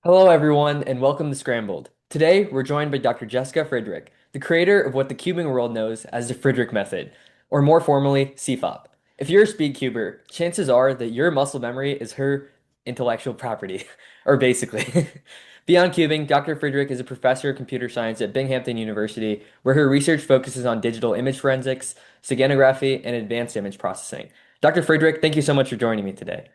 Hello, everyone, and welcome to Scrambled. Today, we're joined by Dr. Jessica Fridrich, the creator of what the cubing world knows as the Fridrich Method, or more formally, CFOP. If you're a speedcuber, chances are that your muscle memory is her intellectual property, or basically. Beyond cubing, Dr. Fridrich is a professor of computer science at Binghamton University, where her research focuses on digital image forensics, steganography, and advanced image processing. Dr. Fridrich, thank you so much for joining me today.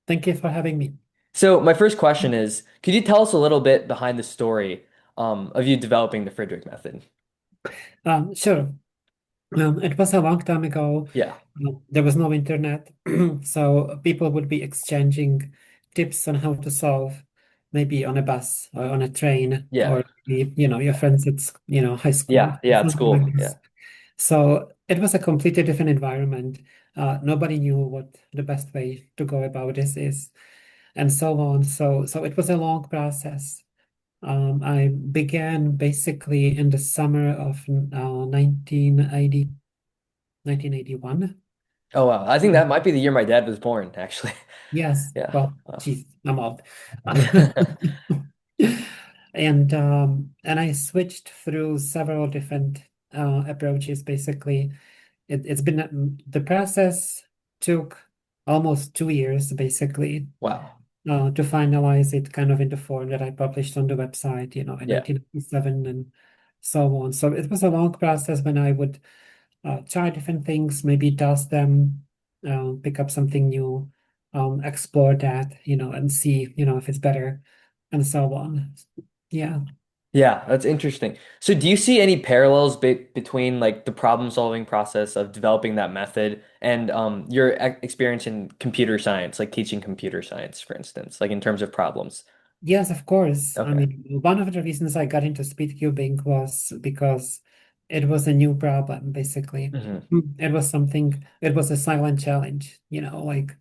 Thank you for having me. So my first question is, could you tell us a little bit behind the story of you developing the Fridrich method? Sure. It was a long time ago. Yeah. There was no internet, so people would be exchanging tips on how to solve, maybe on a bus or on a train, Yeah. or your friends at high school, Yeah. Yeah. At something like school. this. Yeah. So it was a completely different environment. Nobody knew what the best way to go about this is, and so on. So it was a long process. I began basically in the summer of 1980, 1981. Oh wow. I think that might be the year my dad was born, actually. Yes, Yeah. well, Wow. geez, I'm old. And I switched through several different approaches. Basically, it's been the process took almost 2 years, basically, Wow. to finalize it kind of in the form that I published on the website, in Yeah. 1997 and so on. So it was a long process when I would try different things, maybe dust them, pick up something new, explore that, and see, if it's better and so on. Yeah. Yeah, that's interesting. So do you see any parallels be between like the problem solving process of developing that method and your experience in computer science, like teaching computer science, for instance, like in terms of problems? Yes, of course. I Okay. mean, one of the reasons I got into speedcubing was because it was a new problem, basically. Hmm. It was a silent challenge, like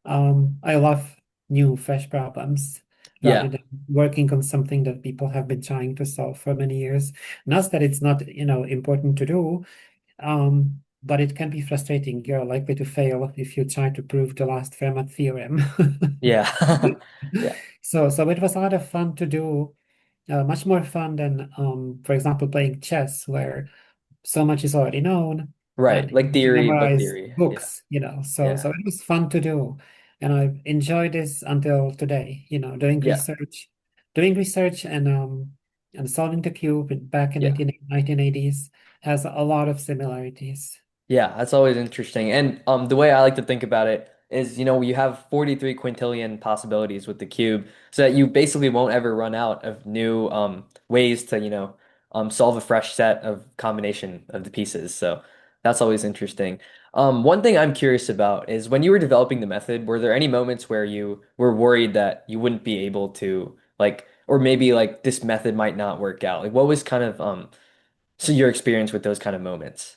I love new, fresh problems rather Yeah. than working on something that people have been trying to solve for many years. Not that it's not, important to do, but it can be frustrating. You're likely to fail if you try to prove the last Fermat theorem. Yeah. Yeah. So it was a lot of fun to do, much more fun than, for example, playing chess, where so much is already known and Right. you Like have to theory, book memorize theory. Yeah. books, so Yeah. so it was fun to do. And I've enjoyed this until today, Yeah. doing research and solving the cube back in Yeah. 1980s has a lot of similarities. Yeah. That's always interesting. And the way I like to think about it is, you have 43 quintillion possibilities with the cube, so that you basically won't ever run out of new ways to, solve a fresh set of combination of the pieces. So that's always interesting. One thing I'm curious about is when you were developing the method, were there any moments where you were worried that you wouldn't be able to like, or maybe like this method might not work out? Like what was kind of so your experience with those kind of moments?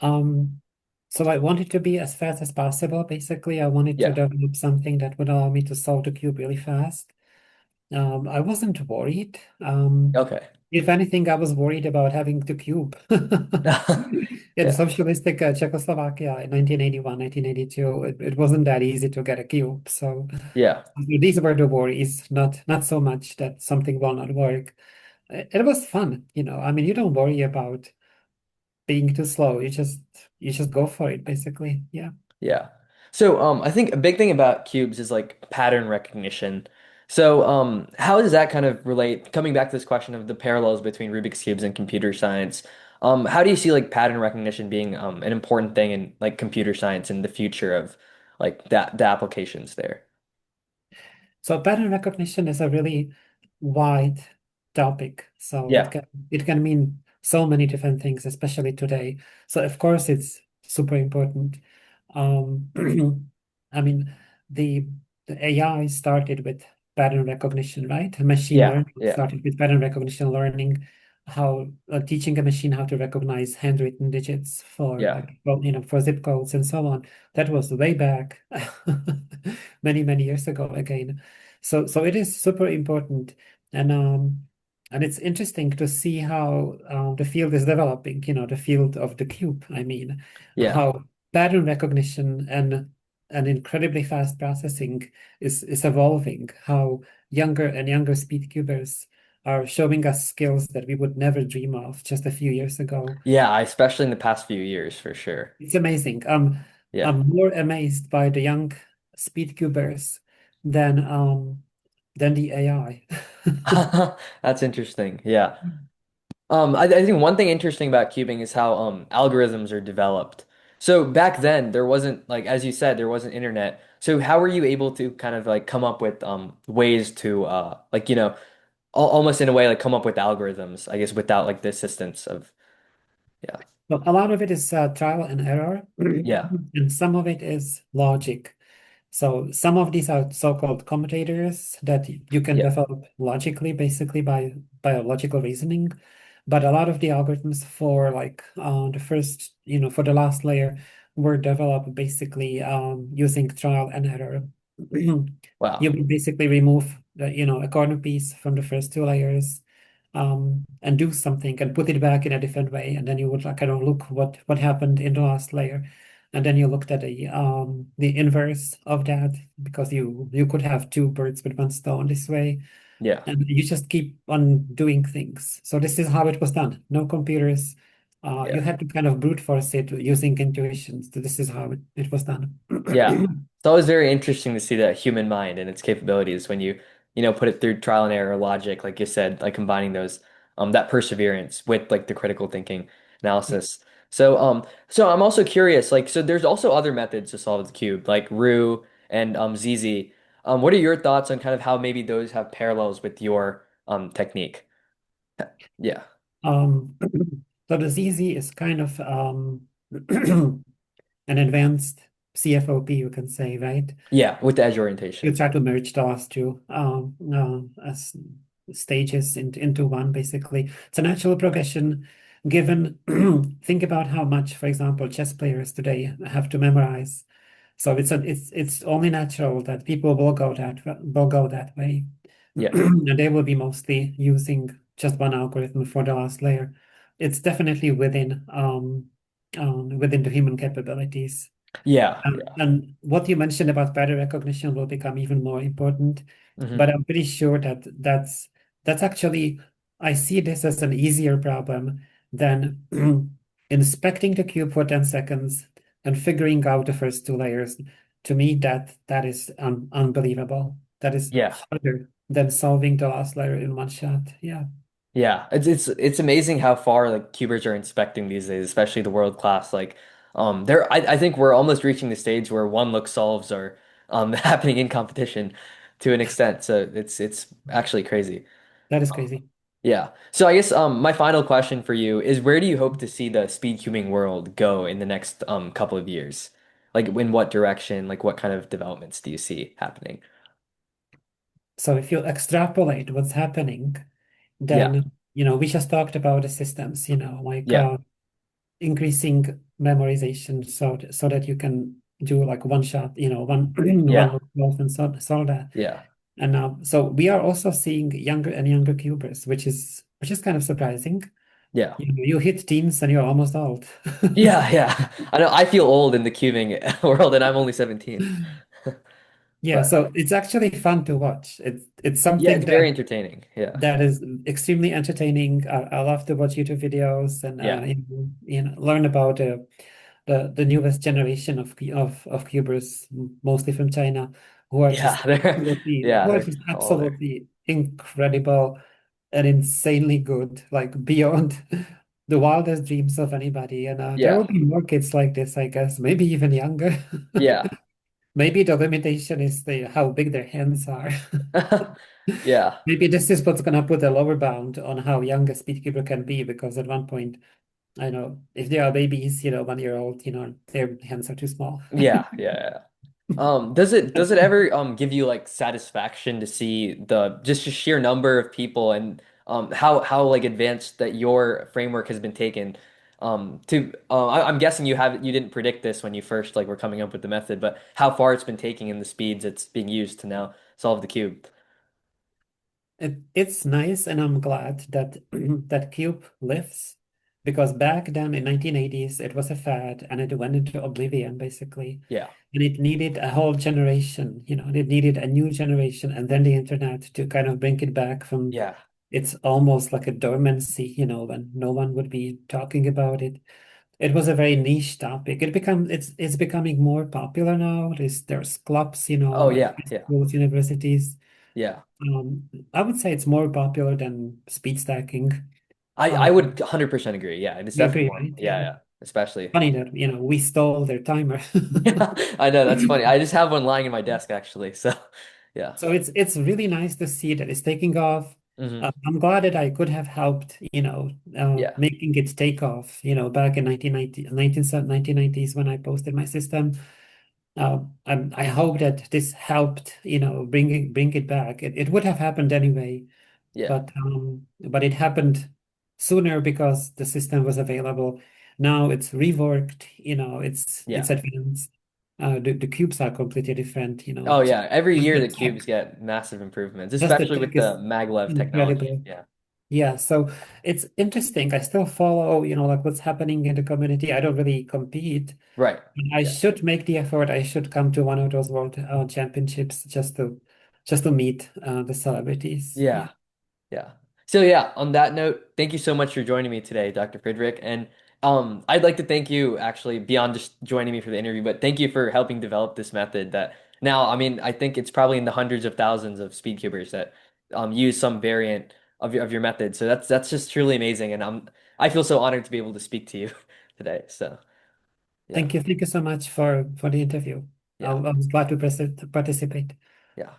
Um, so I wanted to be as fast as possible. Basically, I wanted to Yeah. develop something that would allow me to solve the cube really fast. I wasn't worried. Okay. If anything, I was worried about having to cube. In Yeah. socialistic Czechoslovakia in 1981, 1982, it wasn't that easy to get a cube. So Yeah. these were the worries, not so much that something will not work. It was fun, I mean, you don't worry about being too slow. You just go for it, basically. Yeah. Yeah. So I think a big thing about cubes is like pattern recognition. So how does that kind of relate, coming back to this question of the parallels between Rubik's cubes and computer science, how do you see like pattern recognition being an important thing in like computer science in the future of like that the applications there? So pattern recognition is a really wide topic. So it Yeah. can mean so many different things, especially today. So of course it's super important. Um, I mean, the the AI started with pattern recognition, right? Machine Yeah. learning Yeah. started with pattern recognition, learning how teaching a machine how to recognize handwritten digits for Yeah. well, for zip codes and so on. That was way back many, many years ago again. So it is super important, and it's interesting to see how the field is developing. The field of the cube. I mean, Yeah. how pattern recognition and an incredibly fast processing is evolving, how younger and younger speedcubers are showing us skills that we would never dream of just a few years ago. Yeah, especially in the past few years for sure. It's amazing. Yeah. I'm more amazed by the young speedcubers than the AI. That's interesting. Yeah. I think one thing interesting about cubing is how algorithms are developed. So back then there wasn't like as you said there wasn't internet. So how were you able to kind of like come up with ways to like al almost in a way like come up with algorithms, I guess without like the assistance of yeah. Well, a lot of it is trial and error, Yeah. and some of it is logic. So some of these are so-called commutators that you can Yeah. develop logically, basically by logical reasoning. But a lot of the algorithms for like the first, for the last layer were developed basically using trial and error. You Wow. would basically remove a corner piece from the first two layers, and do something and put it back in a different way, and then you would like kind of look what happened in the last layer. And then you looked at the inverse of that because you could have two birds with one stone this way, Yeah. and you just keep on doing things. So this is how it was done. No computers. You Yeah. had to kind of brute force it using intuition. So this is how it was done. Yeah. It's always very interesting to see the human mind and its capabilities when put it through trial and error logic, like you said, like combining those, that perseverance with like the critical thinking analysis. So I'm also curious, like, so there's also other methods to solve the cube, like Roux and ZZ. What are your thoughts on kind of how maybe those have parallels with your technique? Yeah. Um, so the ZZ is kind of an advanced CFOP, you can say, right? Yeah, with the edge You orientation. try to merge the last two as stages into one, basically. It's a natural progression given, think about how much, for example, chess players today have to memorize. So it's only natural that people will go that way. Yeah. And they will be mostly using just one algorithm for the last layer. It's definitely within the human capabilities. Yeah. Yeah. And what you mentioned about pattern recognition will become even more important, Hmm. but I'm pretty sure that's actually, I see this as an easier problem than inspecting the cube for 10 seconds and figuring out the first two layers. To me, that is unbelievable. That is Yeah. harder than solving the last layer in one shot. Yeah, Yeah, it's amazing how far like cubers are inspecting these days, especially the world class. Like, I think we're almost reaching the stage where one look solves are happening in competition to an extent. So it's actually crazy. that is crazy. Yeah. So I guess my final question for you is where do you hope to see the speed cubing world go in the next couple of years? Like in what direction? Like what kind of developments do you see happening? So if you extrapolate what's happening, Yeah. then we just talked about the systems, like Yeah. increasing memorization so that you can do like one shot, one Yeah. one move and solve that. Yeah. And so we are also seeing younger and younger cubers, which is kind of surprising. Yeah. You hit teens and you're almost old. Yeah, yeah. I know I feel old in the cubing world and I'm only 17. Yeah, But so it's actually fun to watch. It's yeah, something it's very entertaining. Yeah. that is extremely entertaining. I love to watch YouTube videos and Yeah. learn about the newest generation of cubers, mostly from China, who are Yeah, just they're absolutely yeah, who are they're just all there. absolutely incredible and insanely good, like beyond the wildest dreams of anybody. And there will Yeah. be more kids like this, I guess, maybe even younger. Yeah. Maybe the limitation is how big their hands are. Yeah. Maybe this is what's gonna put a lower bound on how young a speedkeeper can be, because at one point, I know if they are babies, 1 year old, their hands are too small. Yeah. Yeah. Yeah. Does it ever give you like satisfaction to see the just the sheer number of people and how like advanced that your framework has been taken to I'm guessing you didn't predict this when you first like were coming up with the method, but how far it's been taking and the speeds it's being used to now solve the cube. It's nice, and I'm glad that that cube lives. because back then in 1980s it was a fad and it went into oblivion basically. Yeah. And it needed a whole generation, it needed a new generation and then the internet to kind of bring it back from Yeah. it's almost like a dormancy, when no one would be talking about it. It was a very niche topic. It's becoming more popular now. There's clubs, Oh at yeah. high Yeah. schools, universities. Yeah. I would say it's more popular than speed stacking. I would Um, 100% agree. Yeah, and it's you definitely agree, more. right? Yeah, Yeah. yeah. Especially. Funny that, we stole their timer. Yeah, I know that's funny. I just have one lying in my desk actually. So, yeah. So it's really nice to see that it's taking off. Hmm. I'm glad that I could have helped, Yeah. making it take off, back in 1990s when I posted my system. I hope that this helped, bring it back. It would have happened anyway, Yeah. but it happened sooner because the system was available. Now it's reworked, it's Yeah. advanced. The cubes are completely different, Oh yeah. Every just year the the cubes tech, get massive improvements, just the especially with tech the is maglev technology. incredible. Yeah. Yeah, so it's interesting. I still follow, like what's happening in the community. I don't really compete. Right. I Yeah. should make the effort. I should come to one of those world championships just to meet the celebrities. Yeah. Yeah. Yeah. So yeah, on that note, thank you so much for joining me today, Dr. Fridrich. And I'd like to thank you actually beyond just joining me for the interview, but thank you for helping develop this method that now, I mean, I think it's probably in the hundreds of thousands of speedcubers that use some variant of your method. So that's just truly amazing. And I feel so honored to be able to speak to you today. So yeah. Thank you. Thank you so much for the interview. Yeah. I was glad to participate. Yeah.